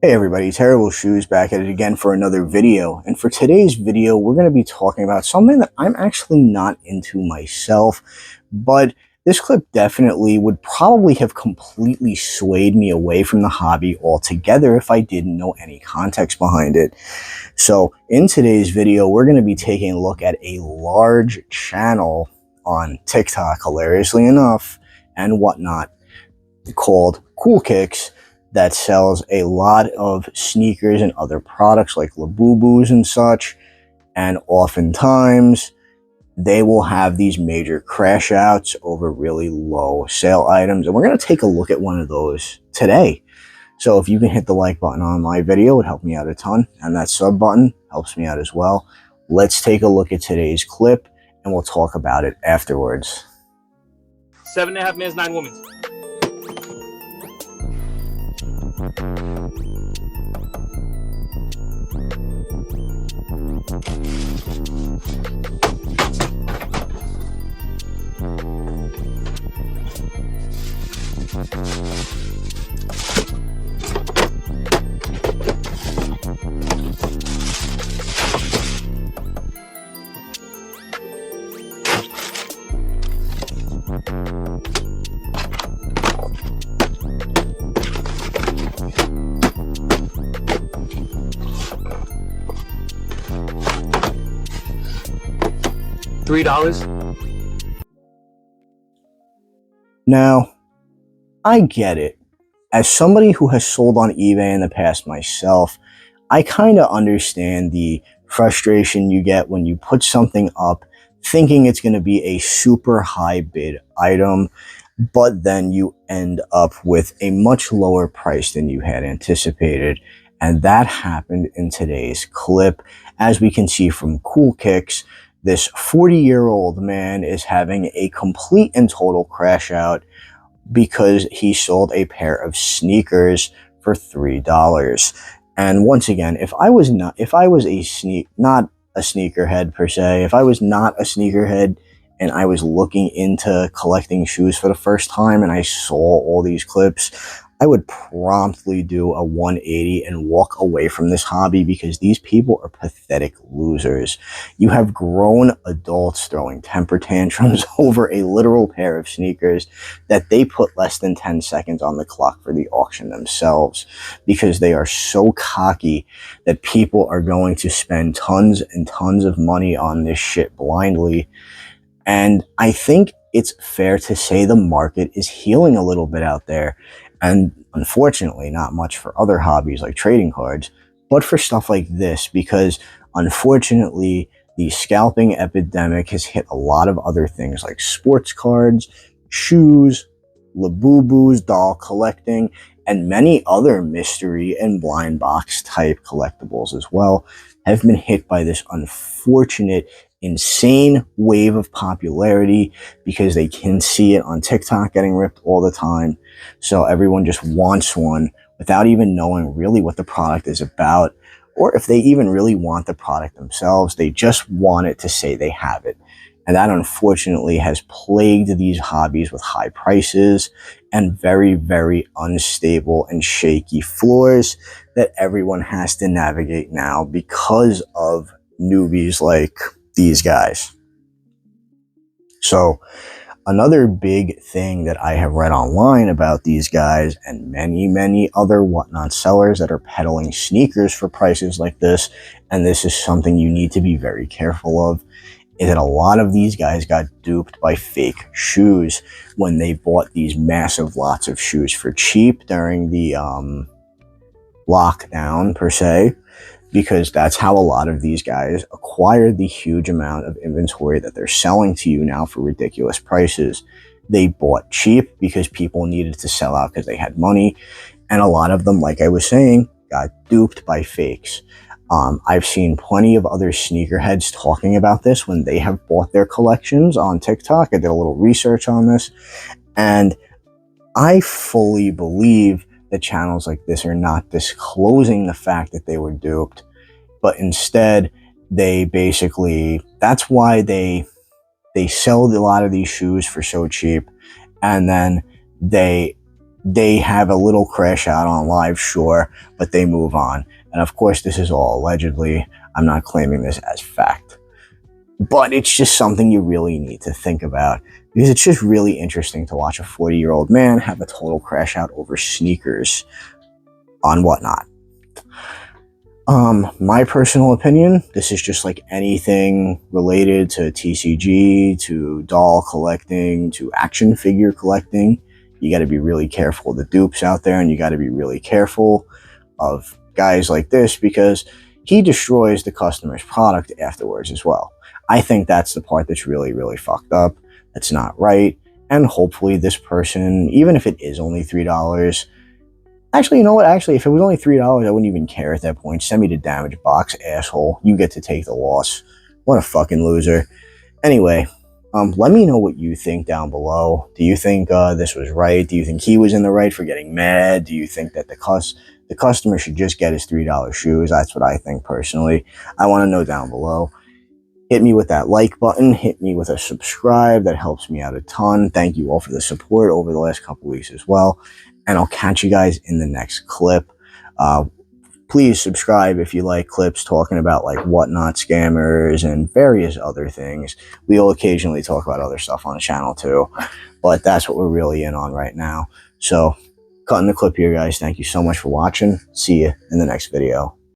Hey everybody, Terrible Shoes back at it again for another video. And for today's video, we're going to be talking about something that I'm actually not into myself, but this clip definitely would probably have completely swayed me away from the hobby altogether if I didn't know any context behind it. So in today's video, we're going to be taking a look at a large channel on TikTok, hilariously enough, and whatnot, called Cool Kicks, that sells a lot of sneakers and other products like Labubus and such. And oftentimes they will have these major crash outs over really low sale items. And we're going to take a look at one of those today. So if you can hit the like button on my video, it would help me out a ton. And that sub button helps me out as well. Let's take a look at today's clip and we'll talk about it afterwards. 7.5 men's, 9 women's. $3. Now, I get it. As somebody who has sold on eBay in the past myself, I kind of understand the frustration you get when you put something up thinking it's going to be a super high bid item, but then you end up with a much lower price than you had anticipated. And that happened in today's clip. As we can see from Cool Kicks, this 40-year-old man is having a complete and total crash out because he sold a pair of sneakers for $3. And once again, if I was not a sneakerhead per se, if I was not a sneakerhead and I was looking into collecting shoes for the first time and I saw all these clips, I would promptly do a 180 and walk away from this hobby because these people are pathetic losers. You have grown adults throwing temper tantrums over a literal pair of sneakers that they put less than 10 seconds on the clock for the auction themselves because they are so cocky that people are going to spend tons and tons of money on this shit blindly. And I think it's fair to say the market is healing a little bit out there. And unfortunately, not much for other hobbies like trading cards, but for stuff like this, because unfortunately, the scalping epidemic has hit a lot of other things like sports cards, shoes, Labubus, doll collecting, and many other mystery and blind box type collectibles as well have been hit by this unfortunate, insane wave of popularity because they can see it on TikTok getting ripped all the time. So everyone just wants one without even knowing really what the product is about, or if they even really want the product themselves. They just want it to say they have it. And that unfortunately has plagued these hobbies with high prices and very, very unstable and shaky floors that everyone has to navigate now because of newbies like these guys. So another big thing that I have read online about these guys and many other whatnot sellers that are peddling sneakers for prices like this, and this is something you need to be very careful of, is that a lot of these guys got duped by fake shoes when they bought these massive lots of shoes for cheap during the lockdown per se, because that's how a lot of these guys acquired the huge amount of inventory that they're selling to you now for ridiculous prices. They bought cheap because people needed to sell out because they had money, and a lot of them, like I was saying, got duped by fakes. I've seen plenty of other sneakerheads talking about this when they have bought their collections on TikTok. I did a little research on this, and I fully believe that channels like this are not disclosing the fact that they were duped, but instead they basically, that's why they sell a lot of these shoes for so cheap, and then they They have a little crash out on live, sure, but they move on. And of course, this is all allegedly. I'm not claiming this as fact. But it's just something you really need to think about, because it's just really interesting to watch a 40-year-old man have a total crash out over sneakers on whatnot. My personal opinion, this is just like anything related to TCG, to doll collecting, to action figure collecting. You got to be really careful of the dupes out there, and you got to be really careful of guys like this, because he destroys the customer's product afterwards as well. I think that's the part that's really, really fucked up. That's not right. And hopefully this person, even if it is only $3, actually, you know what? Actually, if it was only $3, I wouldn't even care at that point. Send me the damage box, asshole. You get to take the loss. What a fucking loser. Anyway, let me know what you think down below. Do you think this was right? Do you think he was in the right for getting mad? Do you think that the customer should just get his $3 shoes? That's what I think personally. I want to know down below. Hit me with that like button. Hit me with a subscribe. That helps me out a ton. Thank you all for the support over the last couple weeks as well. And I'll catch you guys in the next clip. Please subscribe if you like clips talking about like whatnot scammers and various other things. We'll occasionally talk about other stuff on the channel too, but that's what we're really in on right now. So cutting the clip here, guys. Thank you so much for watching. See you in the next video.